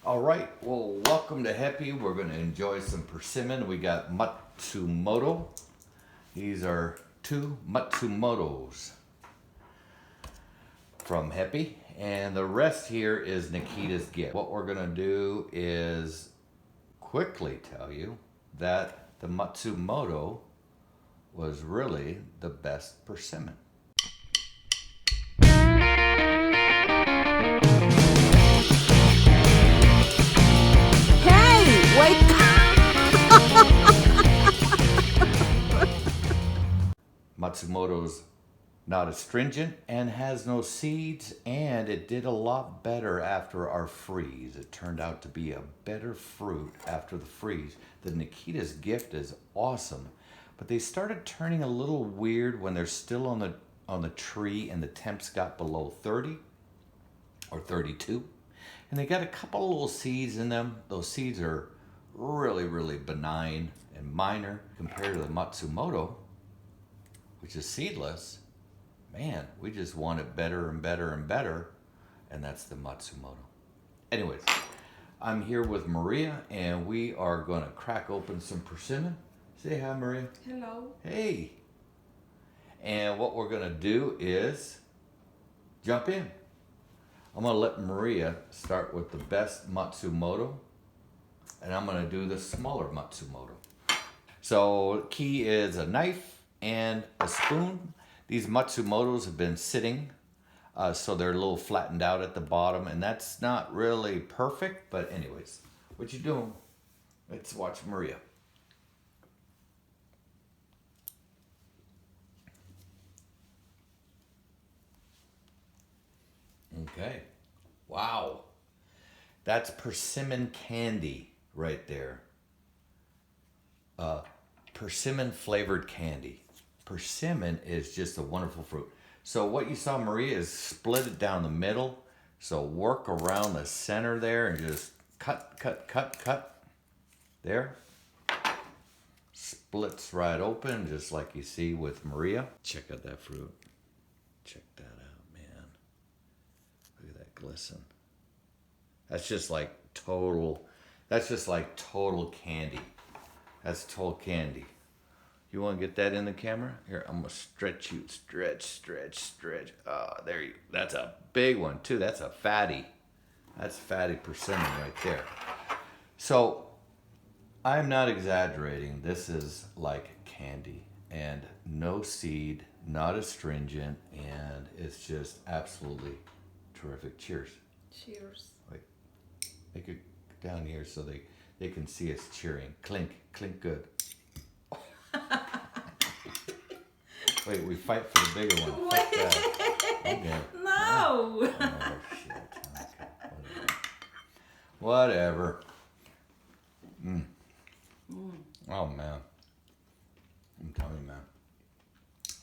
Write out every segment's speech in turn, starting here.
All right, well, welcome to HEPPY. We're going to enjoy some persimmon. We got Matsumoto. These are two Matsumotos from HEPPY. And the rest here is Nikitas Gift. What we're going to do is quickly tell you that the Matsumoto was really the best persimmon. Matsumoto's not astringent and has no seeds, and it did a lot better after our freeze. It turned out to be a better fruit after the freeze. The Nikitas Gift is awesome, but they started turning a little weird when they're still on the tree and the temps got below 30 or 32. And they got a couple little seeds in them. Those seeds are really benign and minor compared to the Matsumoto, which is seedless. Man, we just want it better and better and better, and that's the Matsumoto. Anyways, I'm here with Maria, and we are going to crack open some persimmon. Say hi, Maria. Hello. Hey. And what we're going to do is jump in. I'm going to let Maria start with the best Matsumoto, and I'm going to do the smaller Matsumoto. So key is a knife and a spoon. These Matsumotos have been sitting, so they're a little flattened out at the bottom, and that's not really perfect, but anyways, what you doing? Let's watch Maria. Okay. Wow. That's Persimmon candy right there. Persimmon flavored candy. Persimmon is just a wonderful fruit. So what you saw, Maria, is split it down the middle. So work around the center there and just cut. There. Splits right open, just like you see with Maria. Check out that fruit. Check that out, man. Look at that glisten. That's just like total candy. That's total candy. You want to get that in the camera? Here, I'm going to stretch you. Stretch. Oh, there you go. That's a big one, too. That's a fatty. That's fatty persimmon right there. So, I'm not exaggerating. This is like candy. And no seed, not astringent, and it's just absolutely terrific. Cheers. Cheers. Wait. Make it down here so they can see us cheering. Clink good. Wait, we fight for the bigger one. Okay. No! Oh, shit. Okay. Whatever. Oh, man. I'm telling you, man.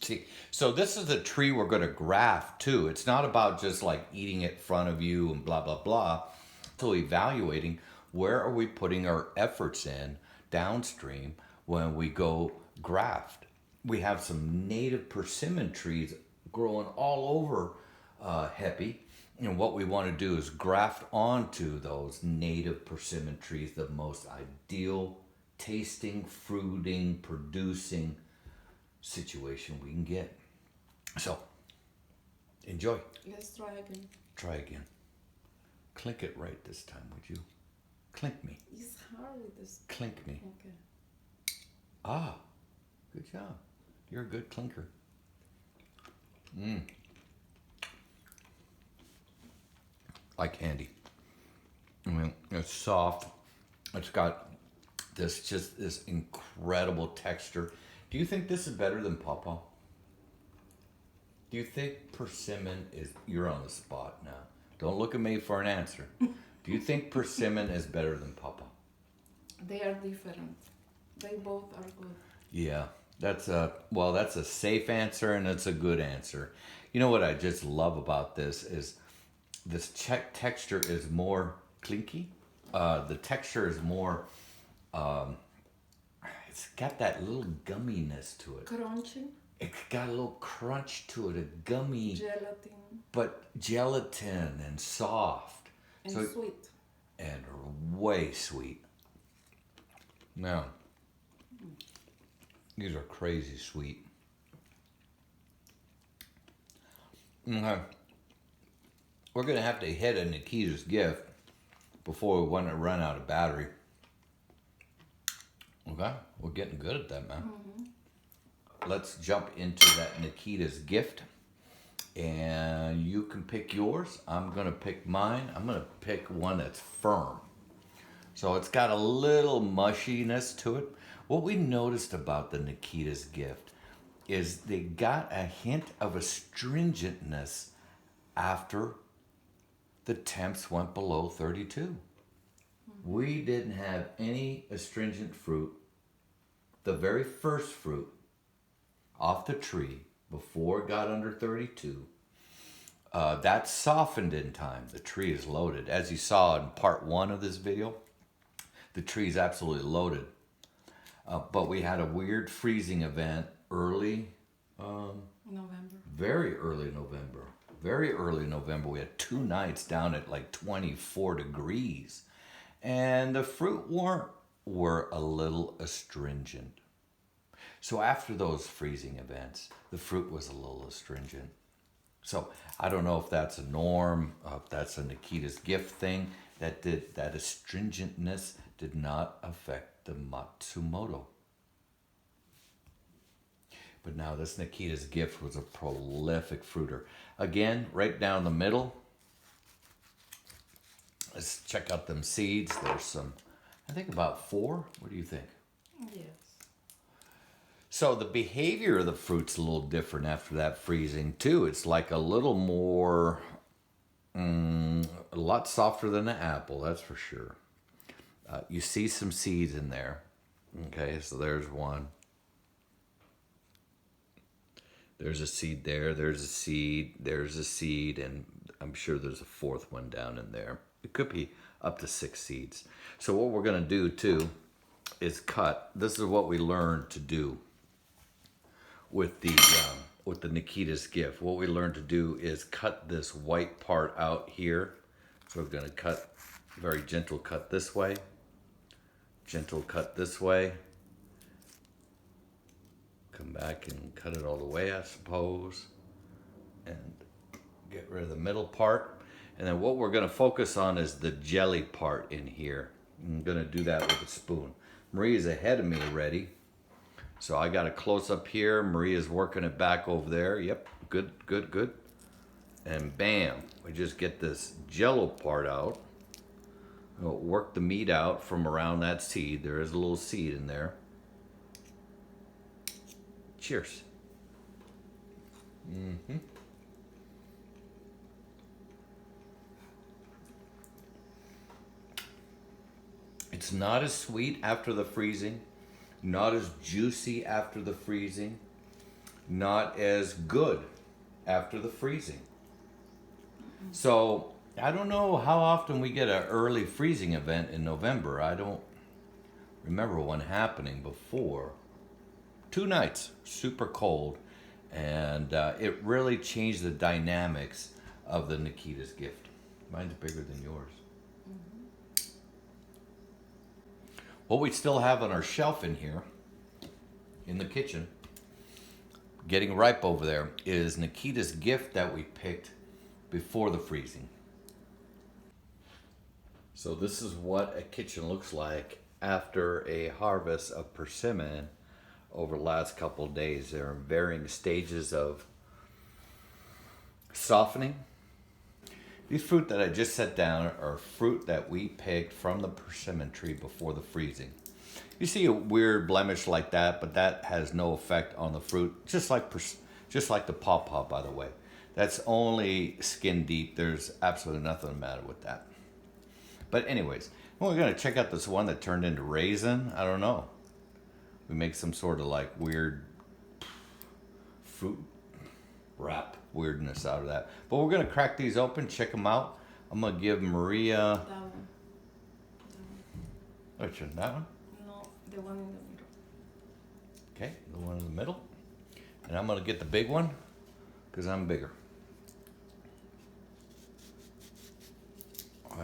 See, so this is the tree we're going to graft, too. It's not about just, like, eating it in front of you and blah, blah, blah. So evaluating where are we putting our efforts in downstream when we go graft. We have some native persimmon trees growing all over HEPPY. And what we want to do is graft onto those native persimmon trees the most ideal tasting, fruiting, producing situation we can get. So, enjoy. Let's try again. Try again. Clink it right this time, would you? Clink me. It's hard with this. Clink me. Okay. Ah, good job. You're a good clinker. Like candy. I mean, it's soft. It's got this incredible texture. Do you think this is better than pawpaw? Do you think persimmon is... You're on the spot now. Don't look at me for an answer. Do you think persimmon is better than pawpaw? They are different. They both are good. Yeah, that's a safe answer, and it's a good answer. You know what I just love about this is this texture is more clinky. The texture is more, it's got that little gumminess to it. Crunchy. It's got a little crunch to it, a gummy. Gelatin. But gelatin and soft. And sweet. and way sweet. Now, these are crazy sweet. Okay. We're gonna have to hit a Nikitas Gift before we want to run out of battery. Okay, we're getting good at that, man. Let's jump into that Nikitas Gift. And you can pick yours. I'm gonna pick mine. I'm gonna pick one that's firm. So it's got a little mushiness to it. What we noticed about the Nikitas Gift is they got a hint of astringentness after the temps went below 32. We didn't have any astringent fruit, the very first fruit off the tree before it got under 32. That softened in time. The tree is loaded. As you saw in part 1 of this video, the tree is absolutely loaded. But we had a weird freezing event early, November. very early November. Very early November. We had 2 nights down at like 24 degrees. And the fruit were a little astringent. So after those freezing events, the fruit was a little astringent. So I don't know if that's a norm, if that's a Nikitas Gift thing. That astringentness did not affect the Matsumoto. But now this Nikitas Gift was a prolific fruiter. Again, right down the middle. Let's check out them seeds. There's some, I think about 4. What do you think? Yes. So the behavior of the fruit's a little different after that freezing too. It's like a little more, a lot softer than the apple, that's for sure. You see some seeds in there. Okay, so there's one. There's a seed there, there's a seed, and I'm sure there's a 4th one down in there. It could be up to 6 seeds. So what we're gonna do too is cut. This is what we learned to do with the Nikitas Gift. What we learned to do is cut this white part out here. So we're gonna cut, very gentle cut this way, gentle cut this way, come back and cut it all the way, I suppose, and get rid of the middle part. And then what we're gonna focus on is the jelly part in here. I'm gonna do that with a spoon. Maria's ahead of me already. So I got a close up here. Maria's working it back over there. Yep, good, good, good. And bam, we just get this jello part out. We'll work the meat out from around that seed. There is a little seed in there. Cheers. It's not as sweet after the freezing. Not as juicy after the freezing. Not as good after the freezing. So I don't know how often we get an early freezing event in November. I don't remember one happening before. 2 nights, super cold, and it really changed the dynamics of the Nikitas Gift. Mine's bigger than yours. What we still have on our shelf in here, in the kitchen, getting ripe over there, is Nikitas Gift that we picked before the freezing. So this is what a kitchen looks like after a harvest of persimmon over the last couple of days. They're in varying stages of softening. These fruit that I just set down are fruit that we picked from the persimmon tree before the freezing. You see a weird blemish like that, but that has no effect on the fruit, just like the pawpaw, by the way. That's only skin deep. There's absolutely nothing the matter with that. But anyways, we're gonna check out this one that turned into raisin. I don't know. We make some sort of like weird fruit wrap weirdness out of that. But we're gonna crack these open, check them out. I'm gonna give Maria. That one. Which one? That one? No, the one in the middle. Okay, the one in the middle. And I'm gonna get the big one because I'm bigger.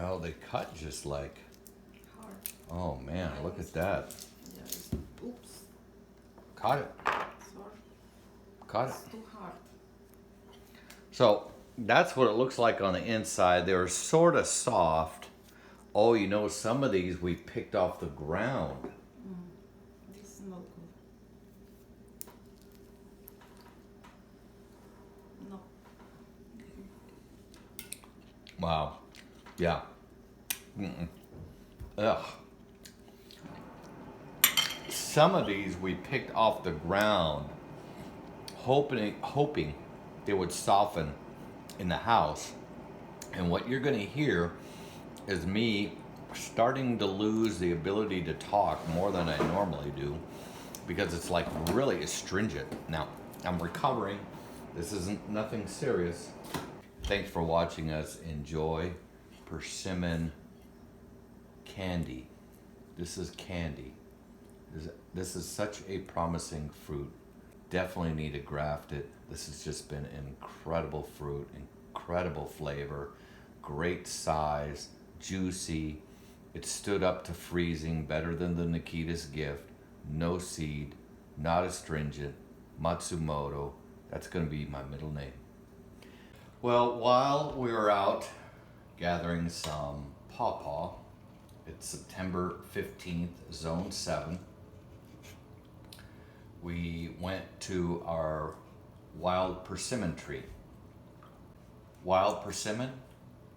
Well, they cut just like, hard. oh man, look at that. Yeah, oops, Cut it. sorry. Cut it. It's too hard. So that's what it looks like on the inside. They're sort of soft. Oh, you know, some of these we picked off the ground. This is not good. No. Wow. Yeah. Ugh. Some of these we picked off the ground, hoping they would soften in the house. And what you're going to hear is me starting to lose the ability to talk more than I normally do because it's like really astringent. Now, I'm recovering. This isn't nothing serious. Thanks for watching us enjoy Persimmon candy. This is candy. This is such a promising fruit. Definitely need to graft it. This has just been incredible fruit, incredible flavor, great size, juicy. It stood up to freezing better than the Nikitas Gift. No seed, not astringent, Matsumoto. That's going to be my middle name. Well, while we were out gathering some pawpaw, it's September 15th, Zone 7. We went to our wild persimmon tree. Wild persimmon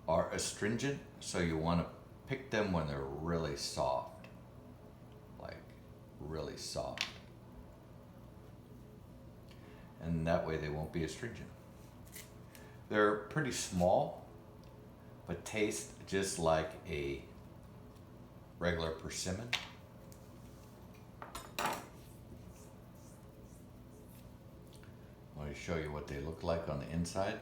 are astringent, so you want to pick them when they're really soft. Like, really soft. And that way they won't be astringent. They're pretty small, but taste just like a regular persimmon. I want to show you what they look like on the inside.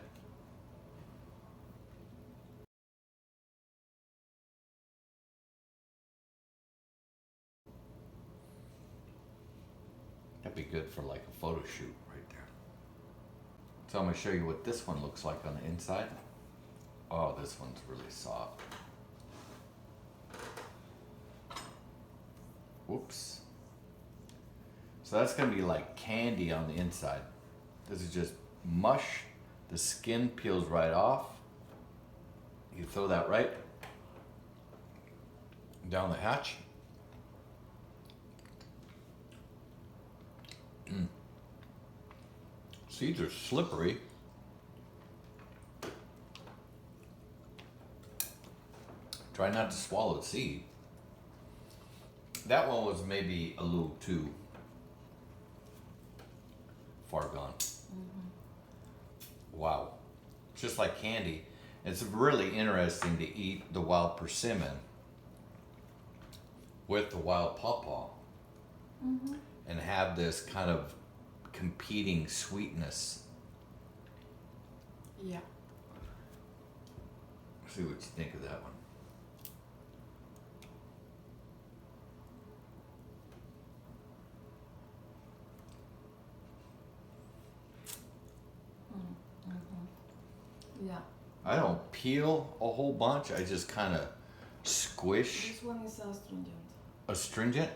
That'd be good for like a photo shoot right there. So I'm going to show you what this one looks like on the inside. Oh, this one's really soft. Whoops. So that's going to be like candy on the inside. This is just mush. The skin peels right off. You throw that right down the hatch. Seeds are slippery. Try not to swallow the seed. That one was maybe a little too far gone. Wow. Just like candy. It's really interesting to eat the wild persimmon with the wild pawpaw and have this kind of competing sweetness. Yeah. See what you think of that one. Yeah. I don't peel a whole bunch. I just kind of squish. This one is astringent. Astringent?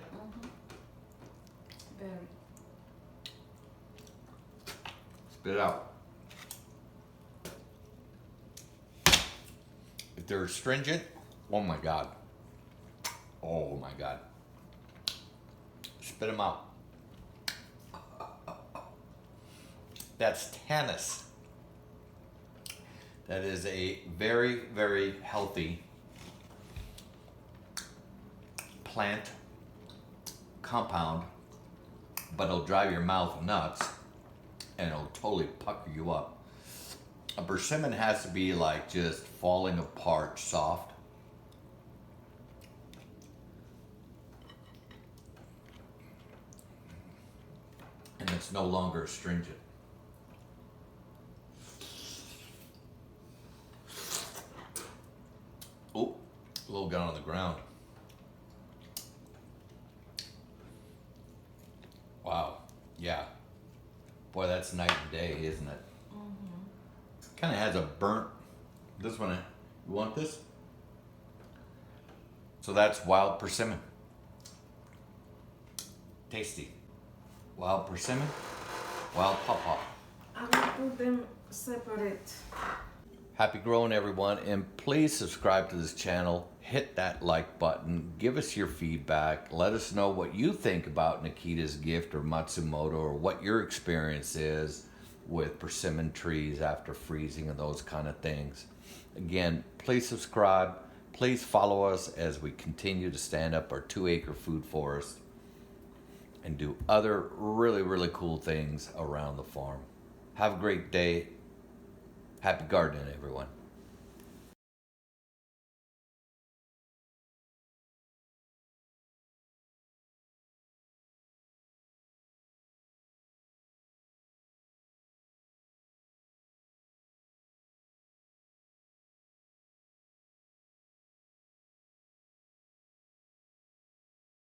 Very. Spit it out. If they're astringent, oh my God. Oh my God. Spit them out. That's tannus. That is a very, very healthy plant compound, but it'll drive your mouth nuts and it'll totally pucker you up. A persimmon has to be like just falling apart soft. And it's no longer astringent. Oh, a little got on the ground. Wow, yeah. Boy, that's night and day, isn't it? Kind of has a burnt, this one, you want this? So that's wild persimmon. Tasty. Wild persimmon, wild pawpaw. I will put them separate. Happy growing, everyone, and please subscribe to this channel. Hit that like button. Give us your feedback. Let us know what you think about Nikitas Gift or Matsumoto, or what your experience is with persimmon trees after freezing and those kind of things. Again, please subscribe. Please follow us as we continue to stand up our 2-acre food forest and do other really, really cool things around the farm. Have a great day. Happy gardening, everyone.